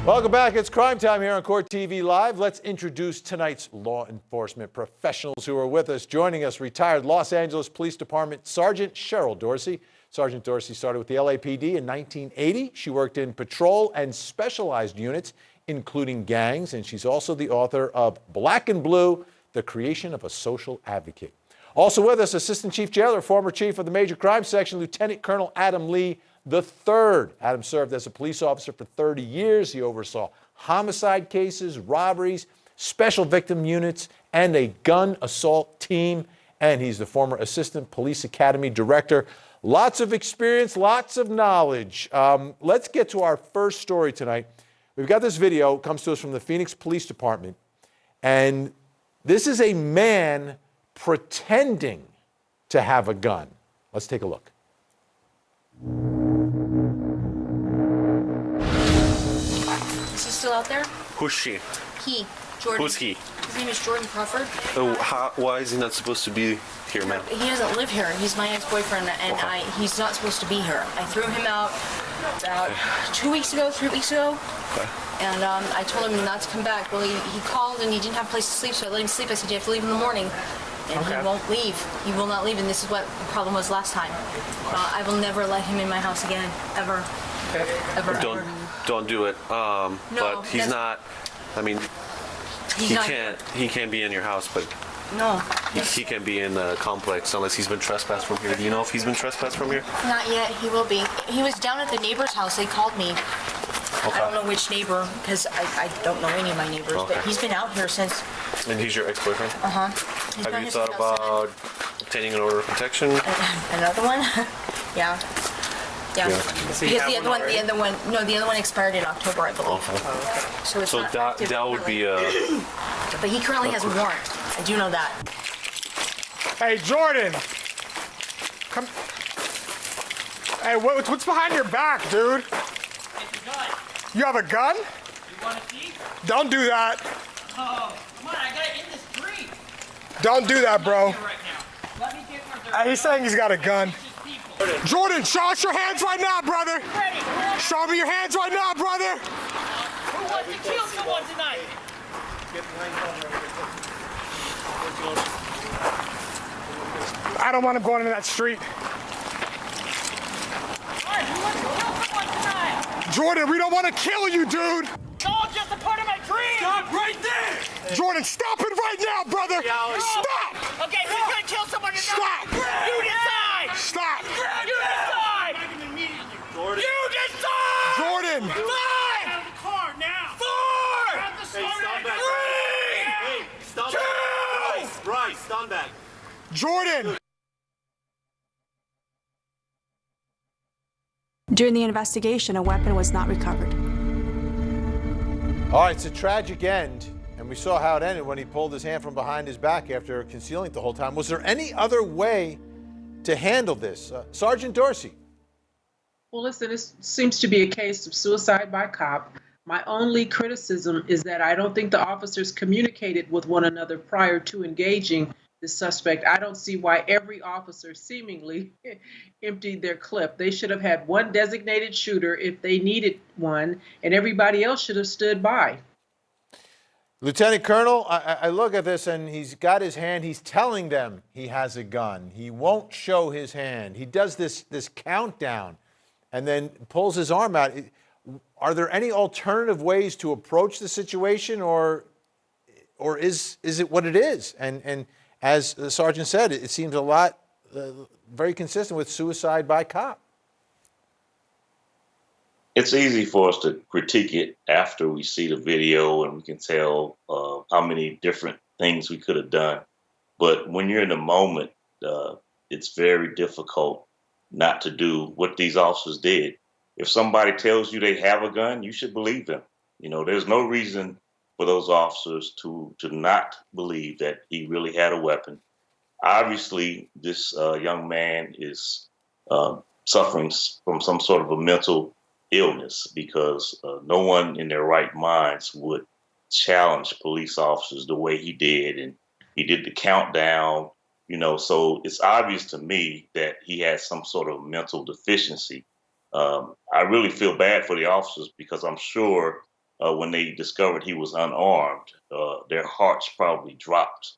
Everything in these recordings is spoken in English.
Welcome back. It's Crime Time here on Court TV Live. Let's introduce tonight's law enforcement professionals who are with us. Joining us, retired Los Angeles Police Department Sergeant Cheryl Dorsey. Sergeant Dorsey started with the LAPD in 1980. She worked in patrol and specialized units, including gangs, and she's also the author of Black and Blue, The Creation of a Social Advocate. Also with us, Assistant Chief Jailer, former Chief of the Major Crime Section, Lieutenant Colonel Adam Lee III. Adam served as a police officer for 30 years. He oversaw homicide cases, robberies, special victim units, and a gun assault team. And he's the former Assistant Police Academy Director. Lots of experience, lots of knowledge. Let's get to our first story tonight. We've got this video. It comes to us from the Phoenix Police Department. And this is a man pretending to have a gun. Let's take a look. Is he still out there? Who's she? He. Jordan. Who's he? His name is Jordan Crawford. Why is he not supposed to be here, ma'am? He doesn't live here. He's my ex-boyfriend, and Okay. he's not supposed to be here. I threw him out about 2 weeks ago, 3 weeks ago. Okay. And I told him not to come back. Well, he called and he didn't have a place to sleep, so I let him sleep. I said, you have to leave in the morning. And Okay. he won't leave. He will not leave, and this is what the problem was last time. I will never let him in my house again, ever. Okay. Ever, Don't ever. Don't do it. No, but he's that's- not. I mean, He's he not can't. He can't be in your house, but No. he can't be in the complex unless he's been trespassed from here. Do you know if he's been trespassed from here? Not yet. He will be. He was down at the neighbor's house. They called me. Okay. I don't know which neighbor, because I don't know any of my neighbors, Okay. but he's been out here since. And he's your ex-boyfriend? Uh-huh. Have you thought about obtaining an order of protection? Another one? Yeah. Yeah. Yeah. Because the other one expired in October, I believe. Okay. So it's So not that active that would be currently. But he currently has a warrant. I do know that. Hey, Jordan. Come. Hey, what's behind your back, dude? It's a gun. You have a gun? You want to see? Don't do that. Oh, come on, I got it in this tree. Don't do that, bro. Right now. Let me get my He's saying he's got a gun. Jordan, show us your hands right now, brother. Ready? Show me your hands right now, brother. Who wants to kill someone tonight? I don't want him going into that street. All right, who wants to kill someone tonight? Jordan, we don't want to kill you, dude. It's all just a part of my dream. Stop right there. Jordan, stop it right now, brother. Stop. Okay, who's gonna kill someone tonight? Stop. You decide. Stop. You decide. You decide. Jordan. 5. Out of the car now. 4. Grab the stand back. 3. 2. Bryce, stand back. Jordan. During the investigation, a weapon was not recovered. All right, it's a tragic end, and we saw how it ended when he pulled his hand from behind his back after concealing it the whole time. Was there any other way to handle this? Sergeant Dorsey. Well, listen, this seems to be a case of suicide by cop. My only criticism is that I don't think the officers communicated with one another prior to engaging the suspect. I don't see why every officer seemingly emptied their clip. They should have had one designated shooter if they needed one, and everybody else should have stood by. Lieutenant Colonel, I look at this and he's got his hand. He's telling them he has a gun. He won't show his hand. He does this countdown and then pulls his arm out. Are there any alternative ways to approach the situation, or is it what it is? And as the sergeant said, it seems a lot very consistent with suicide by cop. It's easy for us to critique it after we see the video and we can tell how many different things we could have done. But when you're in the moment, it's very difficult not to do what these officers did. If somebody tells you they have a gun, you should believe them. You know, there's no reason for those officers to not believe that he really had a weapon. Obviously, this young man is suffering from some sort of a mental illness, because no one in their right minds would challenge police officers the way he did. And he did the countdown, you know, so it's obvious to me that he has some sort of mental deficiency. I really feel bad for the officers, because I'm sure when they discovered he was unarmed, their hearts probably dropped.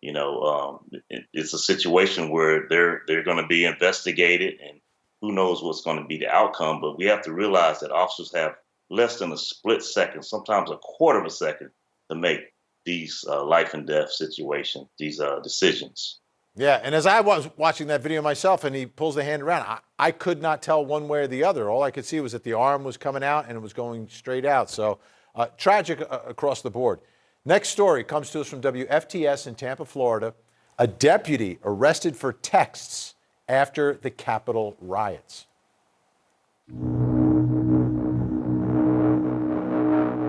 It's a situation where they're going to be investigated, and who knows what's going to be the outcome. But we have to realize that officers have less than a split second, sometimes a quarter of a second, to make these life and death situations, these decisions. Yeah, and as I was watching that video myself and he pulls the hand around, I could not tell one way or the other. All I could see was that the arm was coming out and it was going straight out. So tragic across the board. Next story comes to us from WFTS in Tampa, Florida. A deputy arrested for texts after the Capitol riots.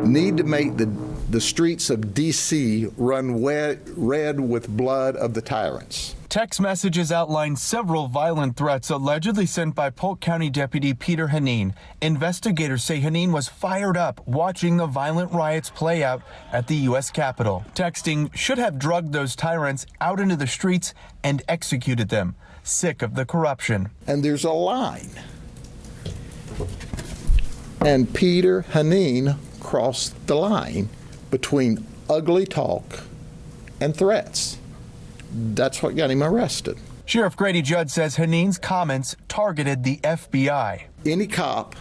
Need to make the streets of D.C. run red with blood of the tyrants. Text messages outline several violent threats allegedly sent by Polk County Deputy Peter Haneen. Investigators say Haneen was fired up watching the violent riots play out at the U.S. Capitol. Texting should have drugged those tyrants out into the streets and executed them, sick of the corruption. And there's a line. And Peter Haneen crossed the line between ugly talk and threats. That's what got him arrested. Sheriff Grady Judd says Haneen's comments targeted the FBI. Any cop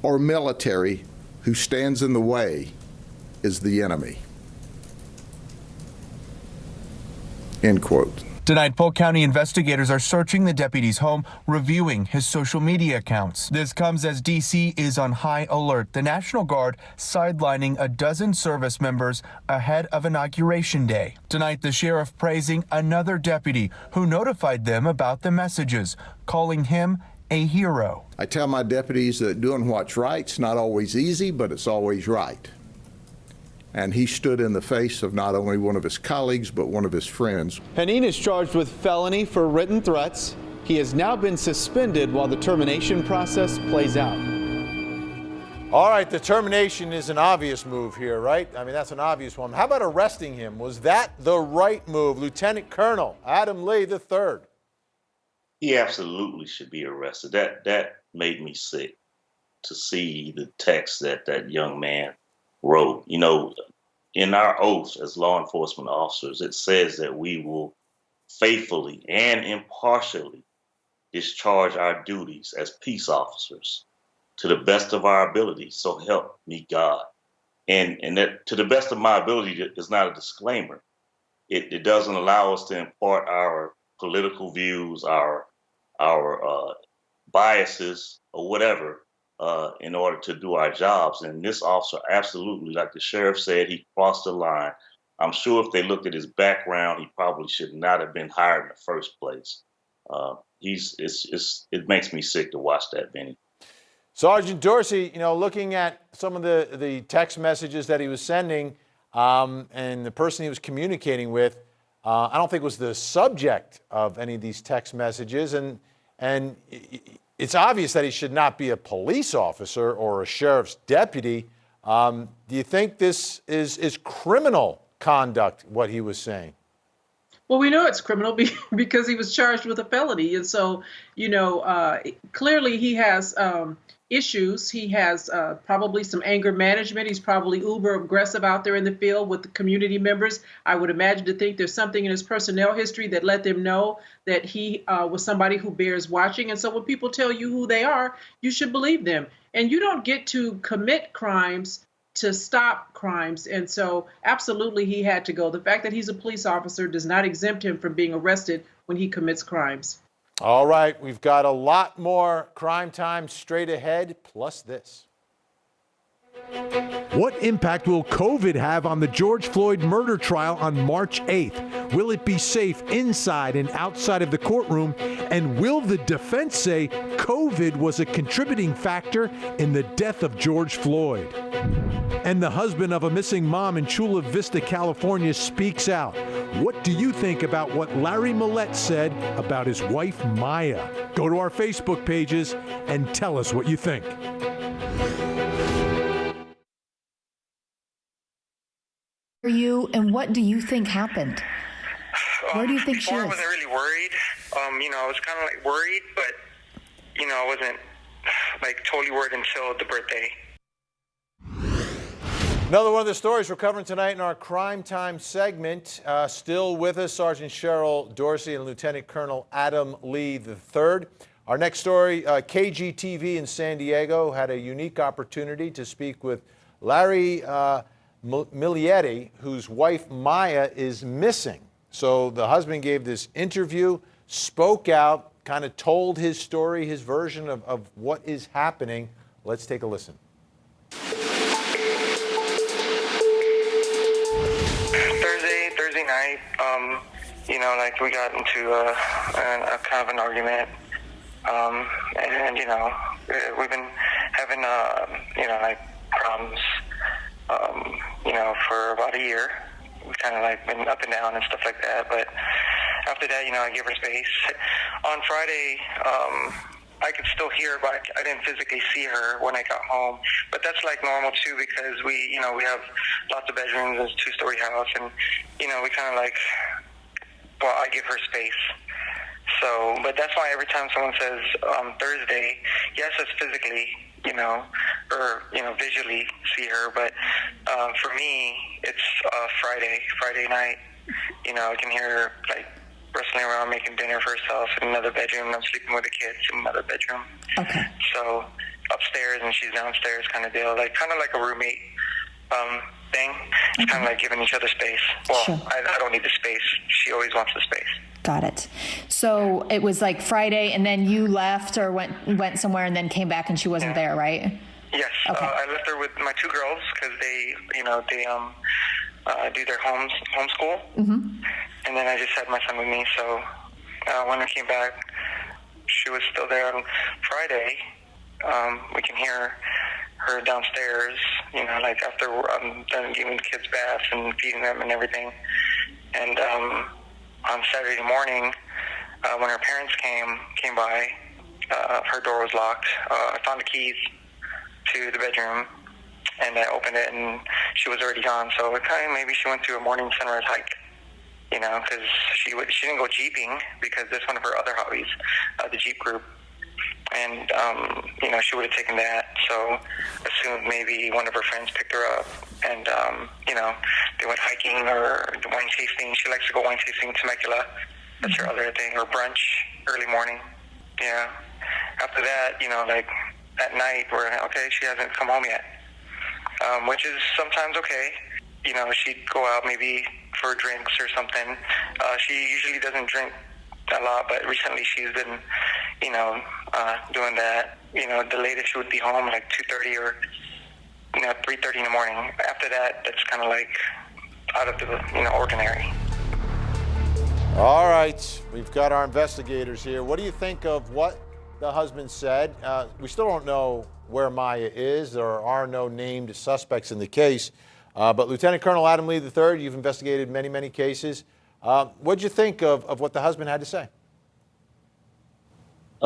or military who stands in the way is the enemy. End quote. Tonight, Polk County investigators are searching the deputy's home, reviewing his social media accounts. This comes as D.C. is on high alert. The National Guard sidelining a dozen service members ahead of Inauguration Day. Tonight, the sheriff praising another deputy who notified them about the messages, calling him a hero. I tell my deputies that doing what's right's not always easy, but it's always right. And he stood in the face of not only one of his colleagues, but one of his friends. Haneen is charged with felony for written threats. He has now been suspended while the termination process plays out. All right, the termination is an obvious move here, right? I mean, that's an obvious one. How about arresting him? Was that the right move? Lieutenant Colonel Adam Lee III. He absolutely should be arrested. That made me sick to see the text that young man wrote. In our oath as law enforcement officers, it says that we will faithfully and impartially discharge our duties as peace officers to the best of our ability. So help me God. And that to the best of my ability is not a disclaimer. It doesn't allow us to impart our political views, our biases or whatever, in order to do our jobs. And this officer absolutely, like the sheriff said, he crossed the line. I'm sure if they looked at his background, he probably should not have been hired in the first place. It makes me sick to watch that, Benny. Sergeant Dorsey, looking at some of the text messages that he was sending and the person he was communicating with, I don't think was the subject of any of these text messages. And it's obvious that he should not be a police officer or a sheriff's deputy. Do you think this is criminal conduct, what he was saying? Well, we know it's criminal because he was charged with a felony. And so, clearly he has issues. He has probably some anger management. He's probably uber aggressive out there in the field with the community members. I would imagine to think there's something in his personnel history that let them know that he was somebody who bears watching. And so when people tell you who they are, you should believe them. And you don't get to commit crimes to stop crimes. And so absolutely he had to go. The fact that he's a police officer does not exempt him from being arrested when he commits crimes. All right, we've got a lot more crime time straight ahead, plus this. What impact will COVID have on the George Floyd murder trial on March 8th? Will it be safe inside and outside of the courtroom? And will the defense say COVID was a contributing factor in the death of George Floyd? And the husband of a missing mom in Chula Vista, California, speaks out. What do you think about what Larry Millette said about his wife, Maya? Go to our Facebook pages and tell us what you think. For you, and what do you think happened? Where do you think she is? I wasn't really worried. I was kind of worried, but I wasn't totally worried until the birthday. Another one of the stories we're covering tonight in our Crime Time segment. Still with us, Sergeant Cheryl Dorsey and Lieutenant Colonel Adam Lee III. Our next story, KGTV in San Diego had a unique opportunity to speak with Larry Miglietti, whose wife Maya is missing. So the husband gave this interview, spoke out, kind of told his story, his version of what is happening. Let's take a listen. Thursday night, like we got into a kind of an argument, and we've been having like problems, for about a year. We kind of like been up and down and stuff like that. But after that, I gave her space. On Friday, I could still hear her, but I didn't physically see her when I got home. But that's like normal too, because we have lots of bedrooms. It's a two-story house, and we kind of like, I give her space. So, but that's why every time someone says Thursday, yes, it's physically, or visually see her, but for me, it's Friday night. I can hear her like wrestling around, making dinner for herself in another bedroom. I'm sleeping with the kids in another bedroom. Okay. So upstairs and she's downstairs, kind of deal, kind of like a roommate thing. It's kind of like giving each other space. Well, sure. I don't need the space. She always wants the space. Got it. So it was like Friday, and then you left or went somewhere, and then came back, and she wasn't there, right? Yes. Okay. I left her with my two girls because they do their homeschool. Mm-hmm. And then I just had my son with me. So when I came back, she was still there on Friday. We can hear her downstairs, like after I'm done giving the kids baths and feeding them and everything. And on Saturday morning, when her parents came by, her door was locked. I found the keys to the bedroom, and I opened it, and she was already gone. So maybe she went to a morning sunrise hike, because she didn't go jeeping, because that's one of her other hobbies, the Jeep group. And, she would have taken that. So assumed maybe one of her friends picked her up, and, they went hiking or wine tasting. She likes to go wine tasting in Temecula. That's her other thing, or brunch, early morning. Yeah. After that, like at night, we're okay, she hasn't come home yet, which is sometimes okay. She'd go out maybe for drinks or something. She usually doesn't drink a lot, but recently she's been, doing that. The latest she would be home like 2:30 or 3:30 in the morning. After that, that's kind of like out of the ordinary. All right, we've got our investigators here. What do you think of what the husband said? We still don't know where Maya is. There are no named suspects in the case. But Lieutenant Colonel Adam Lee III, you've investigated many, many cases. What did you think of what the husband had to say?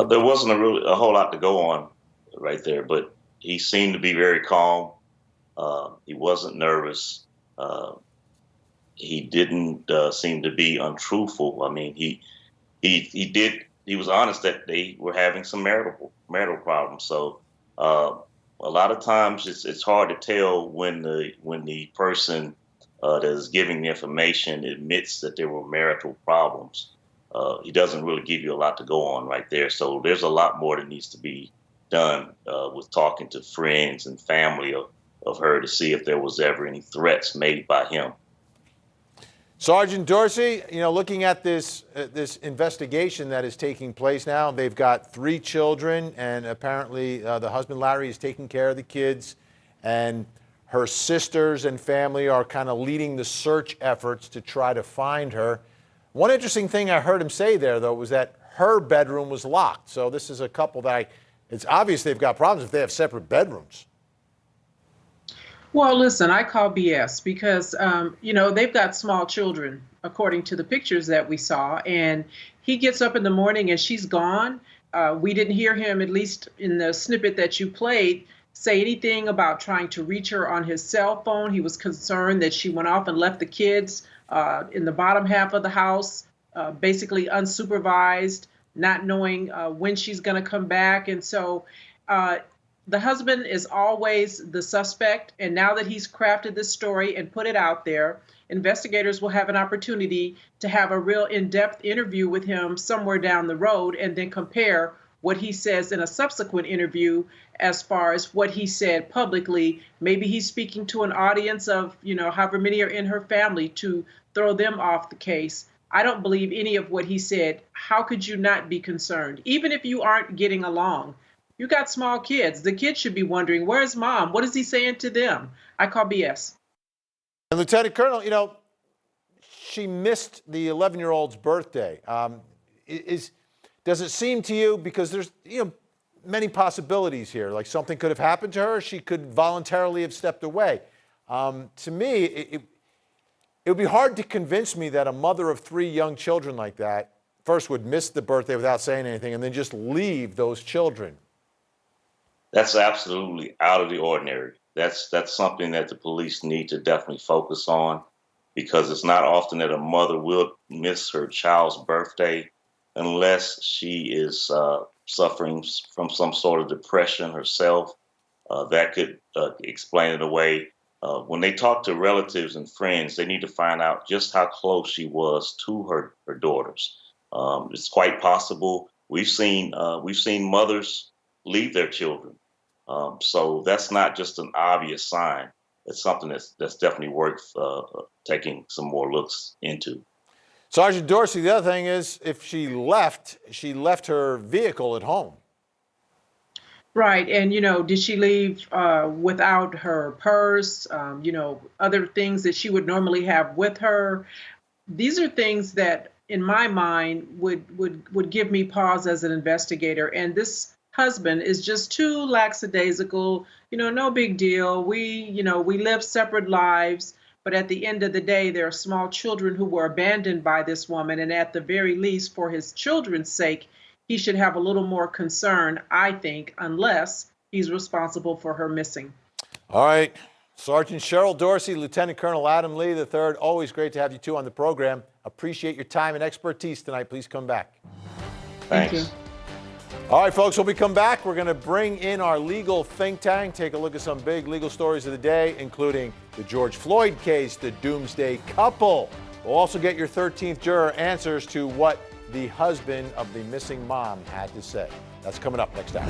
There wasn't a whole lot to go on right there, but he seemed to be very calm. He wasn't nervous. He didn't seem to be untruthful. I mean, he was honest that they were having some marital problems. So a lot of times it's hard to tell when the person that is giving the information admits that there were marital problems. He doesn't really give you a lot to go on right there. So there's a lot more that needs to be done with talking to friends and family of her to see if there was ever any threats made by him. Sergeant Dorsey, looking at this investigation that is taking place now, they've got 3 children, and apparently the husband, Larry, is taking care of the kids, and her sisters and family are kind of leading the search efforts to try to find her. One interesting thing I heard him say there, though, was that her bedroom was locked. So this is a couple that it's obvious they've got problems if they have separate bedrooms. Well, listen, I call BS because, they've got small children, according to the pictures that we saw. And he gets up in the morning and she's gone. We didn't hear him, at least in the snippet that you played, say anything about trying to reach her on his cell phone. He was concerned that she went off and left the kids in the bottom half of the house, basically unsupervised, not knowing when she's going to come back. And so the husband is always the suspect, and now that he's crafted this story and put it out there, investigators will have an opportunity to have a real in-depth interview with him somewhere down the road and then compare what he says in a subsequent interview as far as what he said publicly. Maybe he's speaking to an audience of, however many are in her family to throw them off the case. I don't believe any of what he said. How could you not be concerned? Even if you aren't getting along, you got small kids. The kids should be wondering, where's mom? What is he saying to them? I call BS. And Lieutenant Colonel, she missed the 11-year-old's birthday. Does it seem to you, because there's many possibilities here, like something could have happened to her, she could voluntarily have stepped away. To me, it would be hard to convince me that a mother of 3 young children like that first would miss the birthday without saying anything and then just leave those children. That's absolutely out of the ordinary. That's something that the police need to definitely focus on, because it's not often that a mother will miss her child's birthday unless she is suffering from some sort of depression herself. That could explain it away. When they talk to relatives and friends, they need to find out just how close she was to her daughters. It's quite possible. We've seen mothers leave their children. So that's not just an obvious sign. It's something that's definitely worth taking some more looks into. Sergeant Dorsey, the other thing is, if she left her vehicle at home. Right. And, did she leave without her purse, other things that she would normally have with her? These are things that, in my mind, would give me pause as an investigator. And this husband is just too lackadaisical, no big deal. We live separate lives. But at the end of the day, there are small children who were abandoned by this woman. And at the very least, for his children's sake, he should have a little more concern, I think, unless he's responsible for her missing. All right. Sergeant Cheryl Dorsey, Lieutenant Colonel Adam Lee III, always great to have you two on the program. Appreciate your time and expertise tonight. Please come back. Thanks. Thank you. All right, folks, when we come back, we're going to bring in our legal think tank, take a look at some big legal stories of the day, including the George Floyd case, the doomsday couple. We'll also get your 13th juror answers to what the husband of the missing mom had to say. That's coming up next hour.